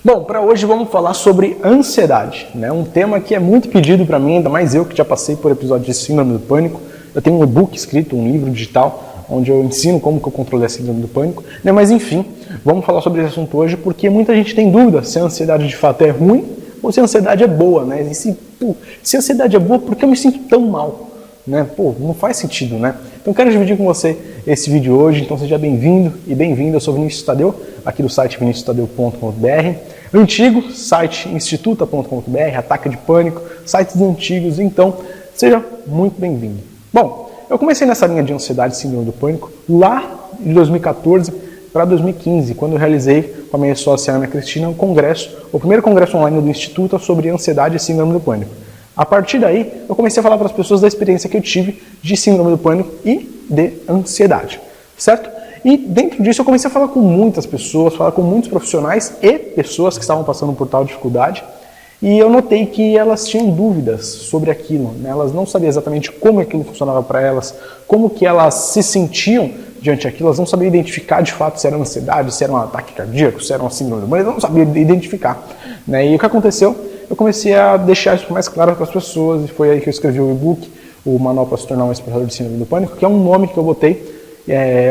Bom, para hoje vamos falar sobre ansiedade, né? Um tema que é muito pedido para mim, ainda mais eu que já passei por episódio de síndrome do pânico. Eu tenho um e-book escrito, um livro digital, onde eu ensino como que eu controlei a síndrome do pânico, né? Mas enfim, vamos falar sobre esse assunto hoje porque muita gente tem dúvida se a ansiedade de fato é ruim ou se a ansiedade é boa, né? E se a ansiedade é boa, por que eu me sinto tão mal? Né? Pô, não faz sentido, né? Então quero dividir com você esse vídeo hoje, então seja bem-vindo e bem-vinda. Eu sou Vinícius Tadeu, aqui do site viniciustadeu.com.br, antigo site instituta.com.br, ataque de pânico, sites antigos, então seja muito bem-vindo. Bom, eu comecei nessa linha de ansiedade e síndrome do pânico lá de 2014 para 2015, quando eu realizei com a minha sócia Ana Cristina um congresso, o primeiro congresso online do Instituto sobre ansiedade e síndrome do pânico. A partir daí, eu comecei a falar para as pessoas da experiência que eu tive de síndrome do pânico e de ansiedade, certo? E dentro disso eu comecei a falar com muitas pessoas, falar com muitos profissionais e pessoas que estavam passando por tal dificuldade, e eu notei que elas tinham dúvidas sobre aquilo, né? Elas não sabiam exatamente como aquilo funcionava para elas, como que elas se sentiam diante daquilo, elas não sabiam identificar de fato se era ansiedade, se era um ataque cardíaco, se era uma síndrome do pânico, elas não sabiam identificar, né? E o que aconteceu? Eu comecei a deixar isso mais claro para as pessoas, e foi aí que eu escrevi o e-book, o Manual para se tornar um expressador de síndrome do pânico, que é um nome que eu botei,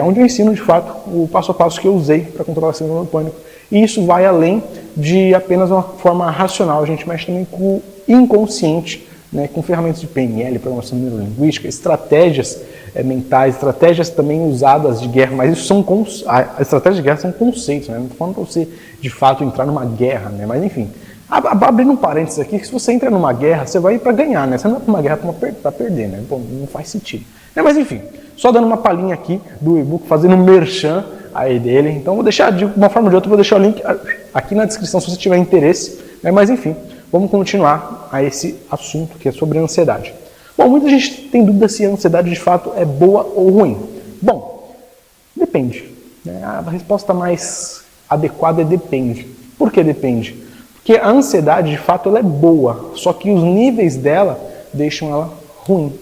onde eu ensino de fato o passo a passo que eu usei para controlar a síndrome do pânico. E isso vai além de apenas uma forma racional, a gente mexe também com o inconsciente, né, com ferramentas de PNL, programação neurolinguística, estratégias mentais, estratégias também usadas de guerra, mas isso são as estratégias de guerra são conceitos, né? Não estou falando para você de fato entrar numa guerra, né? Mas enfim. Abrindo um parênteses aqui, que se você entra numa guerra, você vai para ganhar, né? Você não vai para uma guerra para perder, né? Pô, não faz sentido. Mas enfim, só dando uma palhinha aqui do e-book, fazendo um merchan aí dele. Então vou deixar, de uma forma ou de outra, vou deixar o link aqui na descrição se você tiver interesse. Mas enfim, vamos continuar a esse assunto que é sobre a ansiedade. Bom, muita gente tem dúvida se a ansiedade de fato é boa ou ruim. Bom, depende. Né? A resposta mais adequada é depende. Por que depende? Porque a ansiedade, de fato, ela é boa, só que os níveis dela deixam ela ruim.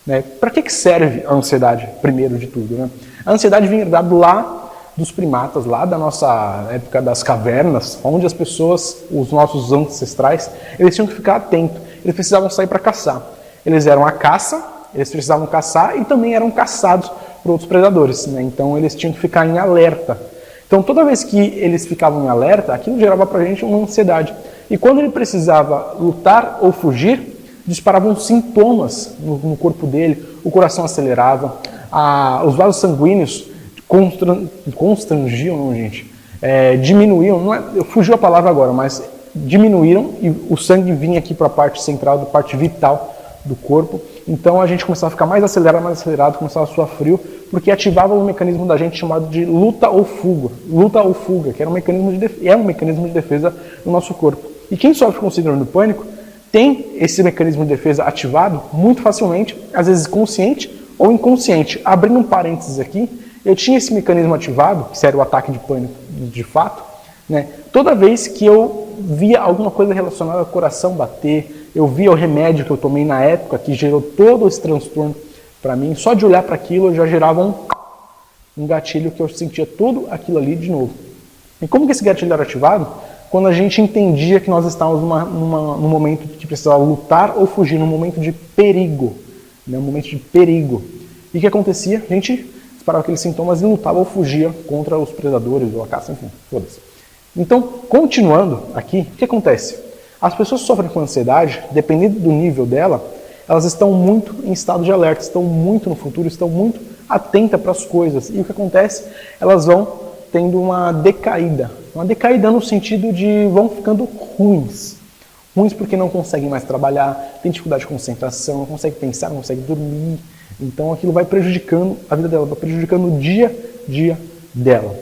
Né? Para que serve a ansiedade, primeiro de tudo? Né? A ansiedade vem herdada lá dos primatas, lá da nossa época das cavernas, onde as pessoas, os nossos ancestrais, eles tinham que ficar atentos, eles precisavam sair para caçar. Eles eram a caça, eles precisavam caçar e também eram caçados por outros predadores. Né? Então eles tinham que ficar em alerta. Então, toda vez que eles ficavam em alerta, aquilo gerava para a gente uma ansiedade. E quando ele precisava lutar ou fugir, disparavam sintomas no corpo dele, o coração acelerava, os vasos sanguíneos constrangiam, não, gente? Diminuíam, fugiu a palavra agora, mas diminuíram e o sangue vinha aqui para a parte central, da parte vital do corpo. Então a gente começava a ficar mais acelerado, começava a suar frio, porque ativava um mecanismo da gente chamado de luta ou fuga, que era um mecanismo de defesa do nosso corpo. E quem sofre com síndrome do pânico tem esse mecanismo de defesa ativado muito facilmente, às vezes consciente ou inconsciente. Abrindo um parênteses aqui, eu tinha esse mecanismo ativado, que era o ataque de pânico de fato, né? Toda vez que eu via alguma coisa relacionada ao coração bater, eu via o remédio que eu tomei na época, que gerou todo esse transtorno para mim, só de olhar para aquilo eu já gerava um gatilho que eu sentia tudo aquilo ali de novo. E como que esse gatilho era ativado? Quando a gente entendia que nós estávamos num momento que precisava lutar ou fugir, num momento de perigo. Né? Um momento de perigo. E o que acontecia? A gente disparava aqueles sintomas e lutava ou fugia contra os predadores ou a caça, enfim, foda-se. Então, continuando aqui, o que acontece? As pessoas que sofrem com ansiedade, dependendo do nível dela, elas estão muito em estado de alerta, estão muito no futuro, estão muito atentas para as coisas. E o que acontece? Elas vão tendo uma decaída no sentido de vão ficando ruins. Ruins porque não conseguem mais trabalhar, têm dificuldade de concentração, não conseguem pensar, não conseguem dormir. Então aquilo vai prejudicando a vida dela, vai prejudicando o dia a dia dela.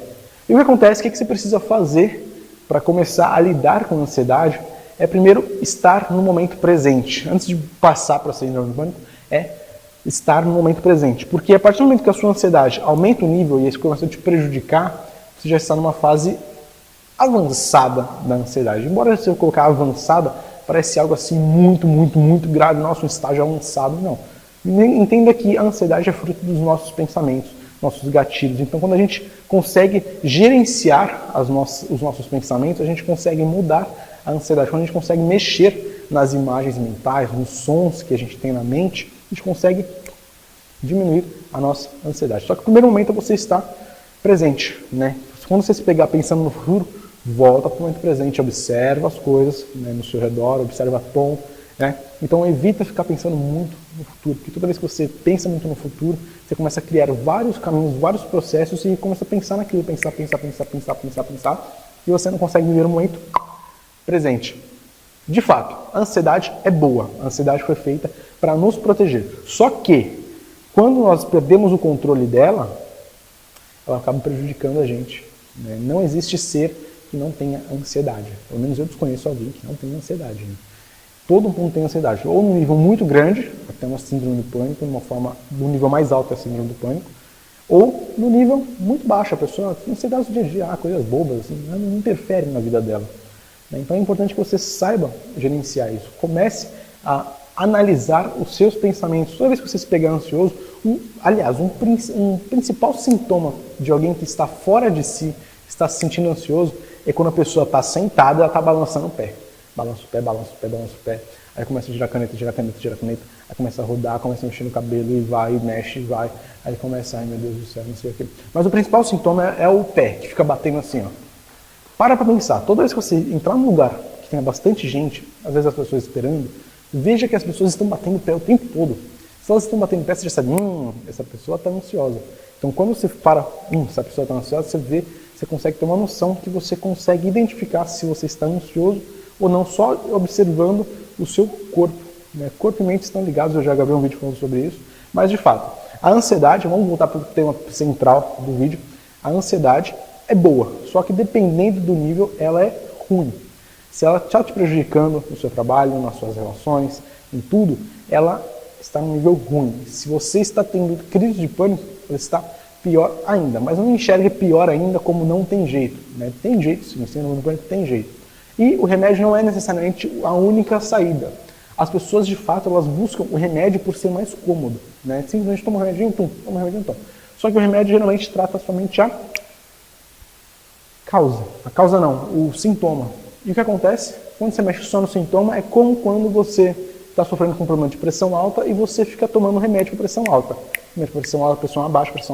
E o que acontece? O que você precisa fazer para começar a lidar com a ansiedade? É primeiro estar no momento presente. Antes de passar para a síndrome do pânico, é estar no momento presente. Porque a partir do momento que a sua ansiedade aumenta o nível e isso começa a te prejudicar, você já está numa fase avançada da ansiedade. Embora se eu colocar avançada, parece algo assim muito grave, nosso estágio avançado. Não. Entenda que a ansiedade é fruto dos nossos pensamentos, nossos gatilhos. Então, quando a gente consegue gerenciar os nossos pensamentos, a gente consegue mudar a ansiedade. Quando a gente consegue mexer nas imagens mentais, nos sons que a gente tem na mente, a gente consegue diminuir a nossa ansiedade. Só que o primeiro momento é você estar presente, né? Quando você se pegar pensando no futuro, volta para o momento presente, observa as coisas, né, no seu redor, observa tom, né? Então evita ficar pensando muito no futuro, porque toda vez que você pensa muito no futuro, você começa a criar vários caminhos, vários processos e começa a pensar naquilo, pensar, e você não consegue viver o momento presente. De fato, a ansiedade é boa, a ansiedade foi feita para nos proteger. Só que, quando nós perdemos o controle dela, ela acaba prejudicando a gente, né? Não existe ser que não tenha ansiedade. Pelo menos eu desconheço alguém que não tem ansiedade, né? Todo mundo tem ansiedade, ou num nível muito grande, até uma síndrome do pânico, no nível mais alto é a síndrome do pânico, ou no nível muito baixo, a pessoa tem ansiedade do dia a dia, coisas bobas, assim, não interferem na vida dela. Então é importante que você saiba gerenciar isso. Comece a analisar os seus pensamentos. Toda vez que você se pegar ansioso, um principal sintoma de alguém que está fora de si, está se sentindo ansioso, é quando a pessoa está sentada e ela está balançando o pé. Balança o pé, balança o pé, balança o pé. Aí começa a girar caneta, girar caneta, girar caneta. Aí começa a rodar, começa a mexer no cabelo e vai, mexe, vai. Aí começa, ai meu Deus do céu, não sei o que. Mas o principal sintoma é o pé, que fica batendo assim, ó. Para pensar, toda vez que você entrar num lugar que tenha bastante gente, às vezes as pessoas esperando, veja que as pessoas estão batendo o pé o tempo todo. Se elas estão batendo o pé, você já sabe, essa pessoa está ansiosa. Então quando você para, essa pessoa está ansiosa, você consegue ter uma noção que você consegue identificar se você está ansioso ou não, só observando o seu corpo, né? Corpo e mente estão ligados, eu já gravei um vídeo falando sobre isso, mas de fato, a ansiedade, vamos voltar para o tema central do vídeo, a ansiedade é boa, só que dependendo do nível, ela é ruim. Se ela está te prejudicando no seu trabalho, nas suas relações, em tudo, ela está no nível ruim. Se você está tendo crise de pânico, você está pior ainda. Mas não enxergue pior ainda como não tem jeito, né? Tem jeito sim, síndrome do pânico tem jeito. E o remédio não é necessariamente a única saída. As pessoas, de fato, elas buscam o remédio por ser mais cômodo, né? Simplesmente toma um remedinho, toma um remedinho, toma. Só que o remédio geralmente trata somente a causa. A causa não, o sintoma. E o que acontece? Quando você mexe só no sintoma, é como quando você está sofrendo com um problema de pressão alta e você fica tomando remédio para pressão alta. Remédio para pressão alta, pressão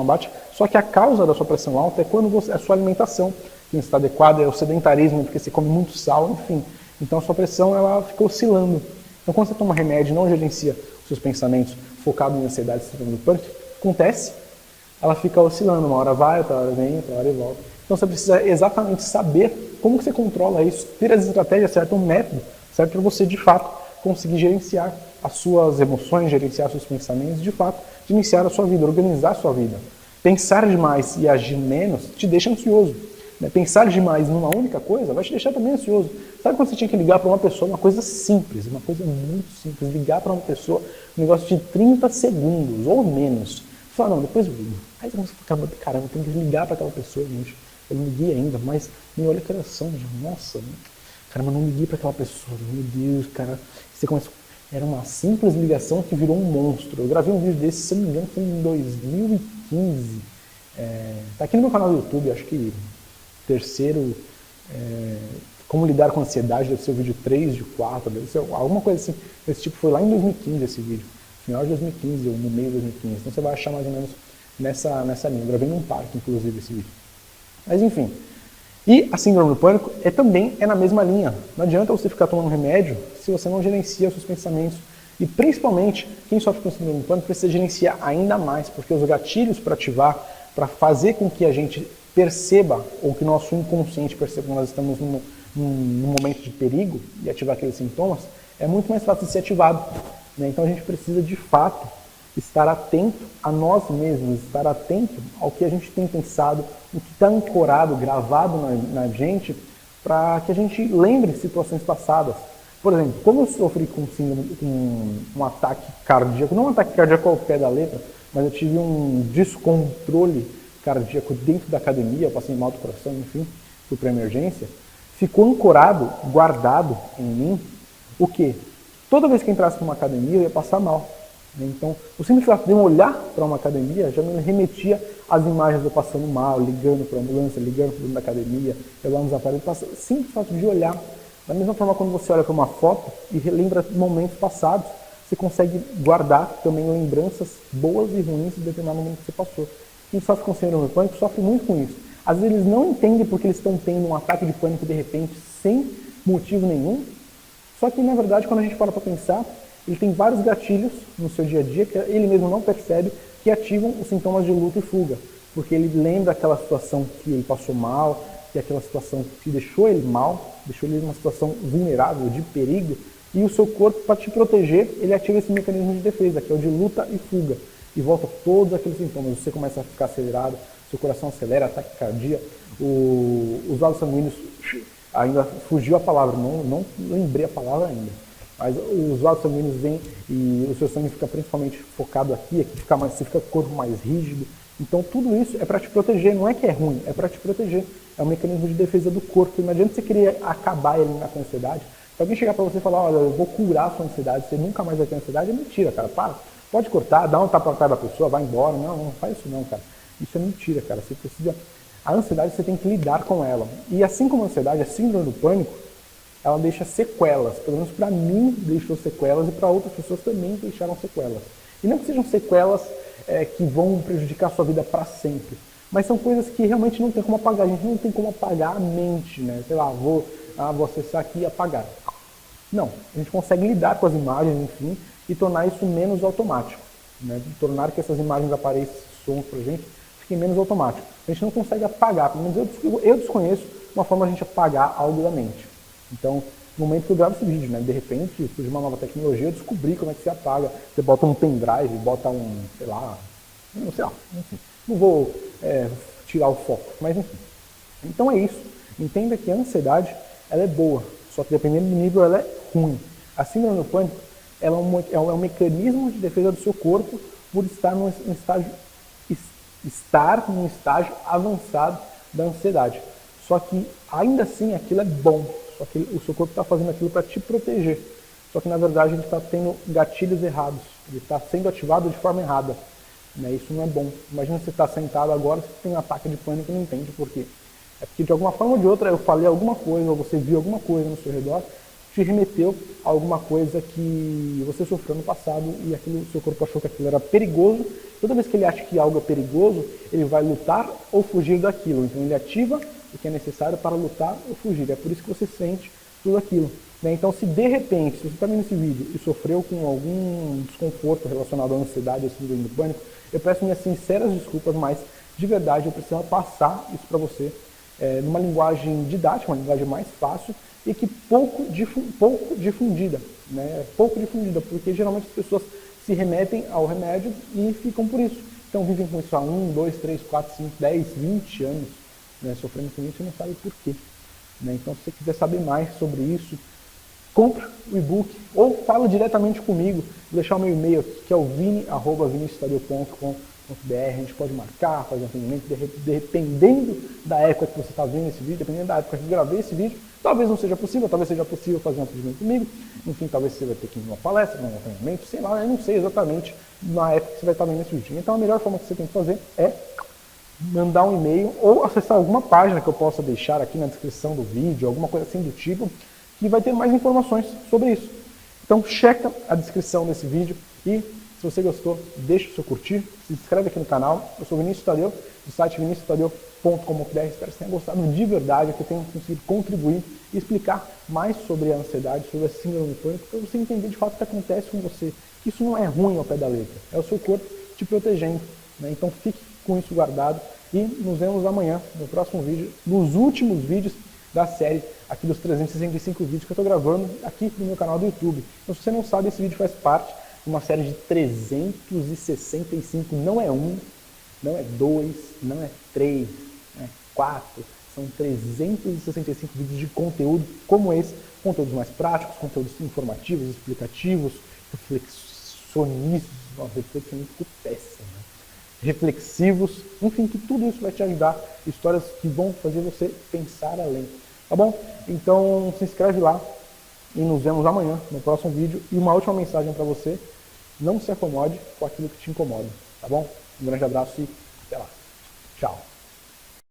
abaixa. Só que a causa da sua pressão alta é quando a sua alimentação que não está adequada, é o sedentarismo, porque você come muito sal, enfim. Então a sua pressão ela fica oscilando. Então quando você toma remédio e não gerencia os seus pensamentos focado em ansiedade, síndrome do pânico, acontece, ela fica oscilando. Uma hora vai, outra hora vem, outra hora volta. Então você precisa exatamente saber como que você controla isso, ter as estratégias certas, um método certo para você, de fato, conseguir gerenciar as suas emoções, gerenciar seus pensamentos, de fato, gerenciar a sua vida, organizar a sua vida. Pensar demais e agir menos te deixa ansioso. Pensar demais numa única coisa vai te deixar também ansioso. Sabe quando você tinha que ligar para uma pessoa, uma coisa simples, uma coisa muito simples, ligar para uma pessoa, um negócio de 30 segundos ou menos. Você fala, não, depois eu ligo. Aí você fala, caramba, tem que ligar para aquela pessoa, gente. Eu não liguei ainda, mas me olha a coração, já. Nossa, caramba, não liguei para aquela pessoa, meu Deus, cara. Você começa... Era uma simples ligação que virou um monstro. Eu gravei um vídeo desse, se não me engano, foi em 2015. Tá aqui no meu canal do YouTube, acho que terceiro, como lidar com ansiedade, deve ser o vídeo 3 de 4, deve ser alguma coisa assim, desse tipo. Foi lá em 2015 esse vídeo, final de 2015 ou no meio de 2015, então você vai achar mais ou menos nessa linha. Eu gravei num parque, inclusive, esse vídeo. Mas enfim, e a síndrome do pânico também é na mesma linha. Não adianta você ficar tomando remédio se você não gerencia os seus pensamentos. E principalmente, quem sofre com síndrome do pânico precisa gerenciar ainda mais, porque os gatilhos para ativar, para fazer com que a gente perceba, ou que nosso inconsciente perceba que nós estamos num momento de perigo e ativar aqueles sintomas, é muito mais fácil de ser ativado, né? Então a gente precisa de fato estar atento a nós mesmos, estar atento ao que a gente tem pensado, o que está ancorado, gravado na gente, para que a gente lembre situações passadas. Por exemplo, como eu sofri com um ataque cardíaco, não um ataque cardíaco ao pé da letra, mas eu tive um descontrole cardíaco dentro da academia, eu passei mal do coração, enfim, fui para emergência, ficou ancorado, guardado em mim, o quê? Toda vez que entrasse numa academia eu ia passar mal. Então, o simples fato de eu olhar para uma academia já me remetia às imagens de eu passando mal, ligando para a ambulância, ligando para dentro da academia, eu lá nos aparelhos, o simples fato de olhar. Da mesma forma, quando você olha para uma foto e relembra momentos passados, você consegue guardar também lembranças boas e ruins de determinado momento que você passou. Quem sofre com síndrome do pânico sofre muito com isso. Às vezes eles não entendem porque eles estão tendo um ataque de pânico de repente, sem motivo nenhum. Só que, na verdade, quando a gente para pensar, ele tem vários gatilhos no seu dia a dia que ele mesmo não percebe, que ativam os sintomas de luta e fuga. Porque ele lembra aquela situação que ele passou mal, que é aquela situação que deixou ele mal, deixou ele numa situação vulnerável, de perigo, e o seu corpo, para te proteger, ele ativa esse mecanismo de defesa, que é o de luta e fuga. E volta todos aqueles sintomas. Você começa a ficar acelerado, seu coração acelera, ataque cardíaco, os vasos sanguíneos, ainda fugiu a palavra, não lembrei a palavra ainda. Mas os vasos sanguíneos vêm e o seu sangue fica principalmente focado aqui você fica com o corpo mais rígido. Então tudo isso é para te proteger, não é que é ruim, é para te proteger. É um mecanismo de defesa do corpo. Não adianta você querer acabar e eliminar com a ansiedade. Se alguém chegar para você e falar, olha, eu vou curar a sua ansiedade, você nunca mais vai ter ansiedade, é mentira, cara. Para. Pode cortar, dá um tapa na cara da pessoa, vai embora. Não faz isso não, cara. Isso é mentira, cara. Você precisa... A ansiedade você tem que lidar com ela. E assim como a ansiedade, a síndrome do pânico, ela deixa sequelas. Pelo menos para mim deixou sequelas e para outras pessoas também deixaram sequelas. E não que sejam sequelas que vão prejudicar a sua vida para sempre. Mas são coisas que realmente não tem como apagar. A gente não tem como apagar a mente, né? Sei lá, vou acessar aqui e apagar. Não, a gente consegue lidar com as imagens, enfim, e tornar isso menos automático. Né? Tornar que essas imagens apareçam, sons pra gente, fiquem menos automáticos. A gente não consegue apagar, pelo menos eu desconheço uma forma de a gente apagar algo da mente. Então, no momento que eu gravo esse vídeo, né, de repente, surge uma nova tecnologia, eu descobri como é que se apaga. Você bota um pendrive, bota sei lá, enfim. Não vou tirar o foco, mas enfim. Então é isso. Entenda que a ansiedade, ela é boa, só que dependendo do nível, ela é ruim. A síndrome do pânico, ela é um mecanismo de defesa do seu corpo por estar num estágio avançado da ansiedade. Só que, ainda assim, aquilo é bom. Só que o seu corpo está fazendo aquilo para te proteger. Só que, na verdade, ele está tendo gatilhos errados. Ele está sendo ativado de forma errada. Né? Isso não é bom. Imagina você estar sentado agora, você tem um ataque de pânico e não entende por quê. É porque, de alguma forma ou de outra, eu falei alguma coisa, ou você viu alguma coisa no seu redor, te remeteu a alguma coisa que você sofreu no passado e o seu corpo achou que aquilo era perigoso. Toda vez que ele acha que algo é perigoso, ele vai lutar ou fugir daquilo. Então ele ativa o que é necessário para lutar ou fugir. É por isso que você sente tudo aquilo. Né? Então, se de repente, se você está vendo esse vídeo e sofreu com algum desconforto relacionado à ansiedade ou síndrome do pânico, eu peço minhas sinceras desculpas, mas de verdade eu preciso passar isso para você numa linguagem didática, uma linguagem mais fácil e que pouco difundida, né? Pouco difundida, porque geralmente as pessoas se remetem ao remédio e ficam por isso. Então vivem com isso há 1, 2, 3, 4, 5, 10, 20 anos, né, sofrendo com isso e não sabe por quê. Né? Então, se você quiser saber mais sobre isso, compre o e-book ou fala diretamente comigo, vou deixar o meu e-mail aqui, que é o vini@viniciustadeu.com.br. A gente pode marcar, fazer um atendimento, dependendo da época que você está vendo esse vídeo, dependendo da época que eu gravei esse vídeo, talvez não seja possível, talvez seja possível fazer um atendimento comigo, enfim, talvez você vai ter que ir numa palestra, num atendimento, sei lá, eu não sei exatamente na época que você vai estar vendo esse vídeo. Então a melhor forma que você tem que fazer é mandar um e-mail ou acessar alguma página que eu possa deixar aqui na descrição do vídeo, alguma coisa assim do tipo, que vai ter mais informações sobre isso. Então checa a descrição desse vídeo e se você gostou, deixa o seu curtir, se inscreve aqui no canal. Eu sou Vinícius Tadeu, do site viniciustadeu.com.br. Espero que você tenha gostado de verdade, que eu tenha conseguido contribuir e explicar mais sobre a ansiedade, sobre a síndrome do pânico, para você entender de fato o que acontece com você. Isso não é ruim ao pé da letra, é o seu corpo te protegendo. Né? Então fique com isso guardado e nos vemos amanhã no próximo vídeo, nos últimos vídeos da série aqui dos 365 vídeos que eu estou gravando aqui no meu canal do YouTube. Então se você não sabe, esse vídeo faz parte uma série de 365, não é 1, não é 2, não é 3, não é 4, são 365 vídeos de conteúdo como esse, conteúdos mais práticos, conteúdos informativos, explicativos, reflexionistas, reflexionismo ficou péssimo, né? Reflexivos, enfim, que tudo isso vai te ajudar, histórias que vão fazer você pensar além, tá bom? Então se inscreve lá e nos vemos amanhã no próximo vídeo. E uma última mensagem para você, Não se acomode com aquilo que te incomoda, tá bom? Um grande abraço e até lá. Tchau.